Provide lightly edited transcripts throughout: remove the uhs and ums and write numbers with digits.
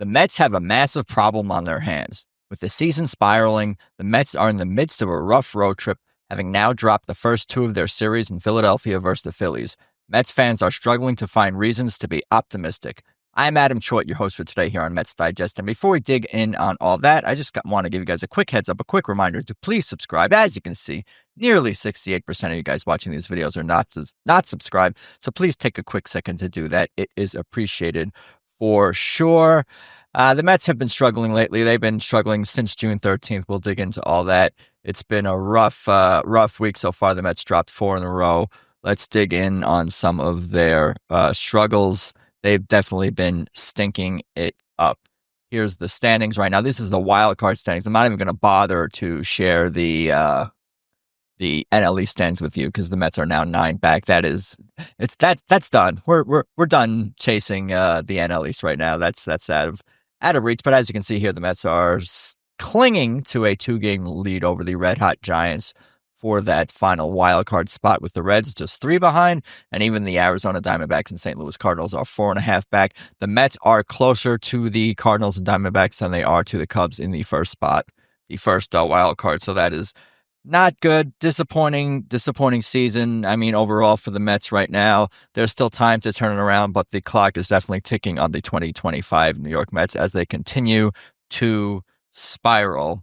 The Mets have a massive problem on their hands. With the season spiraling, the Mets are in the midst of a rough road trip, having now dropped the first two of their series in Philadelphia versus the Phillies. Mets fans are struggling to find reasons to be optimistic. I'm Adam Choit, your host for today here on Mets Digest. And before we dig in on all that, I just want to give you guys a quick heads up, a quick reminder to please subscribe. As you can see, nearly 68% of you guys watching these videos are not subscribed. So please take a quick second to do that. It is appreciated for sure. The Mets have been struggling lately. They've been struggling since June 13th. We'll dig into all that. It's been a rough week so far. The Mets dropped 4 in a row. Let's dig in on some of their struggles. They've definitely been stinking it up. Here's the standings right now. This is the wild card standings. I'm not even going to bother to share the NL East standings with you because the Mets are now 9 back. That's done. We're done chasing the NL East right now. That's out of reach. But as you can see here, the Mets are clinging to a 2-game lead over the Red Hot Giants for that final wild card spot, with the Reds just 3 behind, and even the Arizona Diamondbacks and St. Louis Cardinals are 4.5 back. The Mets are closer to the Cardinals and Diamondbacks than they are to the Cubs in the first spot, the first wild card. So that is not good. Disappointing season. I mean, overall for the Mets right now, there's still time to turn it around, but the clock is definitely ticking on the 2025 New York Mets as they continue to spiral.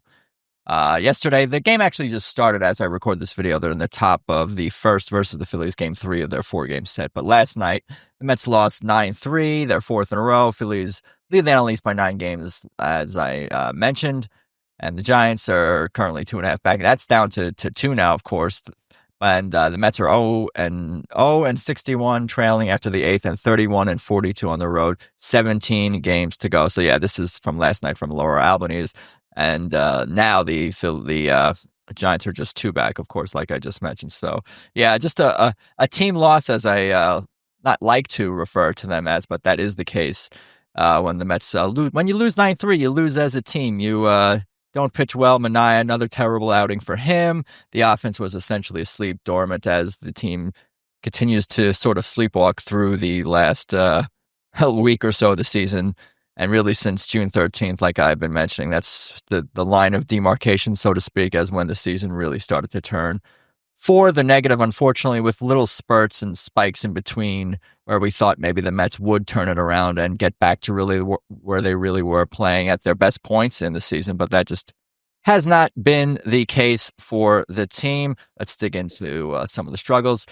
Yesterday, the game actually just started as I record this video. They're in the top of the first versus the Phillies, game 3 of their 4-game set. But last night, the Mets lost 9-3, their 4th in a row. Phillies lead the NL East by 9 games, as I mentioned. And the Giants are currently 2.5 back. That's down to 2 now, of course. And the Mets are 0-61, trailing after the 8th, and 31-42 on the road. 17 games to go. So yeah, this is from last night from Lower Albany. And now the Giants are just 2 back, of course, like I just mentioned. So, yeah, just a team loss, as I not like to refer to them as, but that is the case when the Mets lose. When you lose 9-3, you lose as a team. You don't pitch well. Manaea, another terrible outing for him. The offense was essentially asleep, dormant, as the team continues to sort of sleepwalk through the last week or so of the season. And really since June 13th, like I've been mentioning, that's the line of demarcation, so to speak, as when the season really started to turn for the negative, unfortunately, with little spurts and spikes in between where we thought maybe the Mets would turn it around and get back to really where they really were playing at their best points in the season. But that just has not been the case for the team. Let's dig into some of the struggles.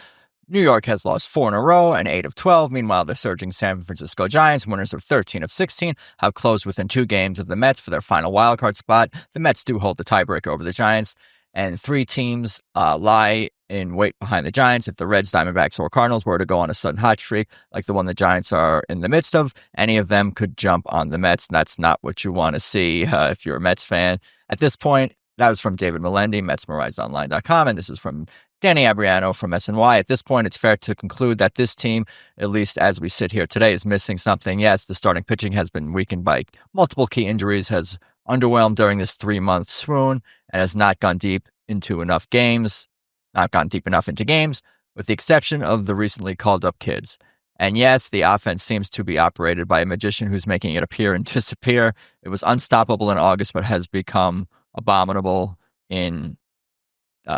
New York has lost 4 in a row and 8 of 12. Meanwhile, the surging San Francisco Giants, winners of 13 of 16, have closed within 2 games of the Mets for their final wildcard spot. The Mets do hold the tiebreaker over the Giants, and 3 teams lie in wait behind the Giants. If the Reds, Diamondbacks, or Cardinals were to go on a sudden hot streak like the one the Giants are in the midst of, any of them could jump on the Mets, and that's not what you want to see if you're a Mets fan. At this point, that was from David Melendi, MetsMerizedOnline.com, and this is from Danny Abriano from SNY. At this point, it's fair to conclude that this team, at least as we sit here today, is missing something. Yes, the starting pitching has been weakened by multiple key injuries, has underwhelmed during this 3-month swoon, and has not gone deep into enough games, not gone deep enough into games, with the exception of the recently called up kids. And yes, the offense seems to be operated by a magician who's making it appear and disappear. It was unstoppable in August, but has become abominable in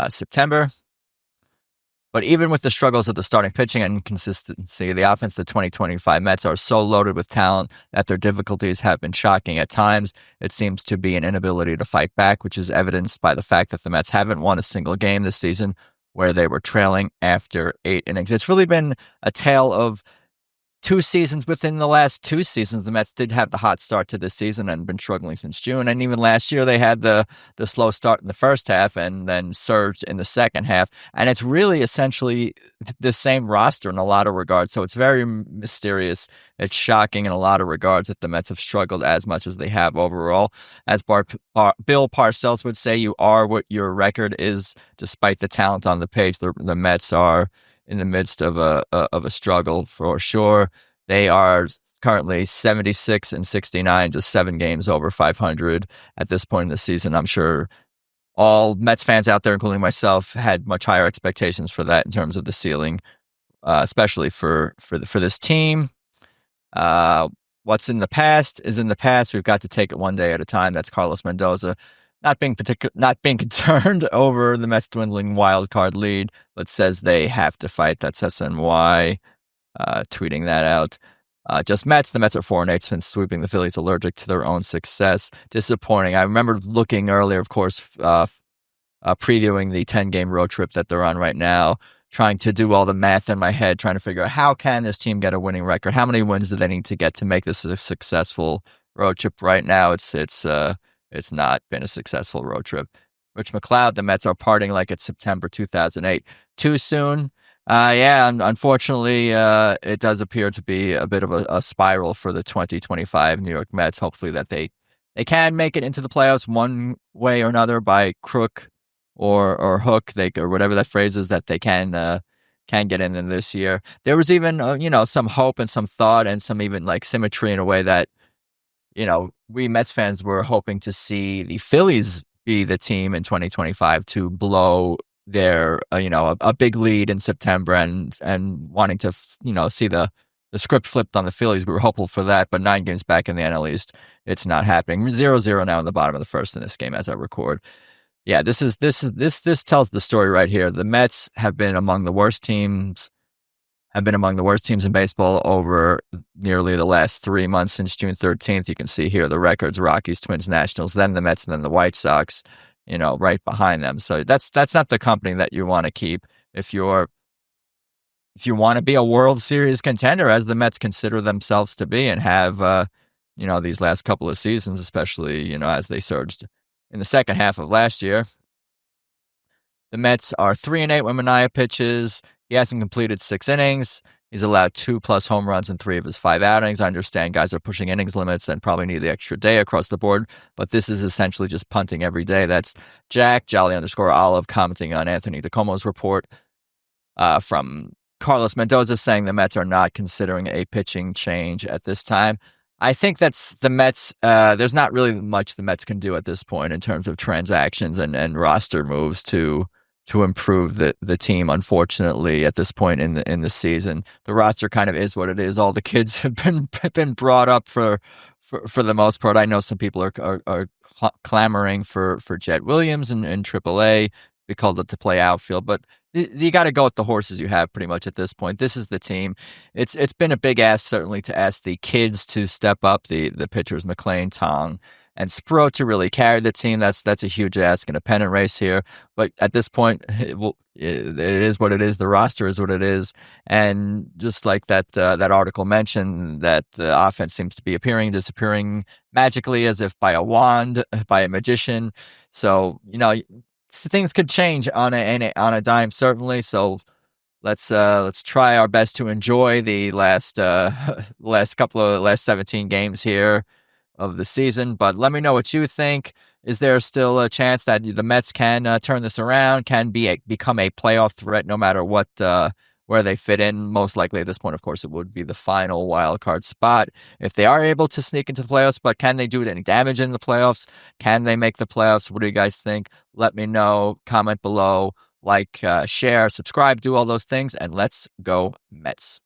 September. But even with the struggles of the starting pitching and inconsistency, the offense, the 2025 Mets are so loaded with talent that their difficulties have been shocking at times. It seems to be an inability to fight back, which is evidenced by the fact that the Mets haven't won a single game this season where they were trailing after 8 innings. It's really been a tale of 2 seasons within the last 2 seasons. The Mets did have the hot start to this season and been struggling since June. And even last year, they had the slow start in the first half and then surged in the second half. And it's really essentially the same roster in a lot of regards. So it's very mysterious. It's shocking in a lot of regards that the Mets have struggled as much as they have overall. As Bill Parcells would say, you are what your record is. Despite the talent on the page, the Mets are in the midst of a struggle for sure. They are currently 76-69, just 7 games over 500 at this point in the season. I'm sure all Mets fans out there, including myself, had much higher expectations for that in terms of the ceiling, especially for this team. what's in the past is in the past. We've got to take it one day at a time. That's Carlos Mendoza. Not being concerned over the Mets dwindling wild card lead, but says they have to fight. That's SNY tweeting that out. Just Mets. The Mets are 4-8 since sweeping the Phillies, allergic to their own success. Disappointing. I remember looking earlier, of course, previewing the 10-game road trip that they're on right now, trying to do all the math in my head, trying to figure out how can this team get a winning record? How many wins do they need to get to make this a successful road trip? Right now, it's not been a successful road trip. Rich McLeod, the Mets are parting like it's September 2008. Too soon? Unfortunately, it does appear to be a bit of a spiral for the 2025 New York Mets. Hopefully that they can make it into the playoffs one way or another by crook or hook, or whatever that phrase is, that they can get in this year. There was even some hope and some thought and some even like symmetry in a way that we Mets fans were hoping to see the Phillies be the team in 2025 to blow their a big lead in September and wanting to see the script flipped on the Phillies. We were hopeful for that, but 9 games back in the NL East, it's not happening. 0-0 now in the bottom of the first in this game as I record. Yeah, this tells the story right here. The Mets have been among the worst teams in baseball over nearly the last 3 months since June 13th. You can see here the records: Rockies, Twins, Nationals, then the Mets, and then the White Sox, right behind them. So that's not the company that you want to keep if you want to be a World Series contender, as the Mets consider themselves to be and have, these last couple of seasons, especially, as they surged in the second half of last year. The Mets are 3-8 when Manaea pitches. He hasn't completed 6 innings. He's allowed 2+ home runs in 3 of his 5 outings. I understand guys are pushing innings limits and probably need the extra day across the board, but this is essentially just punting every day. That's Jack, Jolly_Olive, commenting on Anthony DeComo's report from Carlos Mendoza, saying the Mets are not considering a pitching change at this time. I think that's the Mets. There's not really much the Mets can do at this point in terms of transactions and roster moves to improve the team. Unfortunately, at this point in the season, the roster kind of is what it is. All the kids have been brought up for the most part. I know some people are clamoring for Jet Williams in AAA. We called it to play outfield, but you got to go with the horses you have pretty much at this point. This is the team. It's been a big ask, certainly, to ask the kids to step up, the pitchers, McLean, Tong, and Spro, to really carry the team. That's a huge ask in a pennant race here. But at this point, it is what it is. The roster is what it is. And just like that article mentioned, that the offense seems to be appearing, disappearing magically as if by a wand, by a magician. So, things could change on a dime, certainly. So let's try our best to enjoy the last 17 games here of the season. But let me know what you think. Is there still a chance that the Mets can turn this around, can become a playoff threat no matter what where they fit in? Most likely at this point, of course, it would be the final wild card spot if they are able to sneak into the playoffs. But can they do any damage in the playoffs? Can they make the playoffs? What do you guys think? Let me know. Comment below, like, share, subscribe, do all those things, and let's go Mets.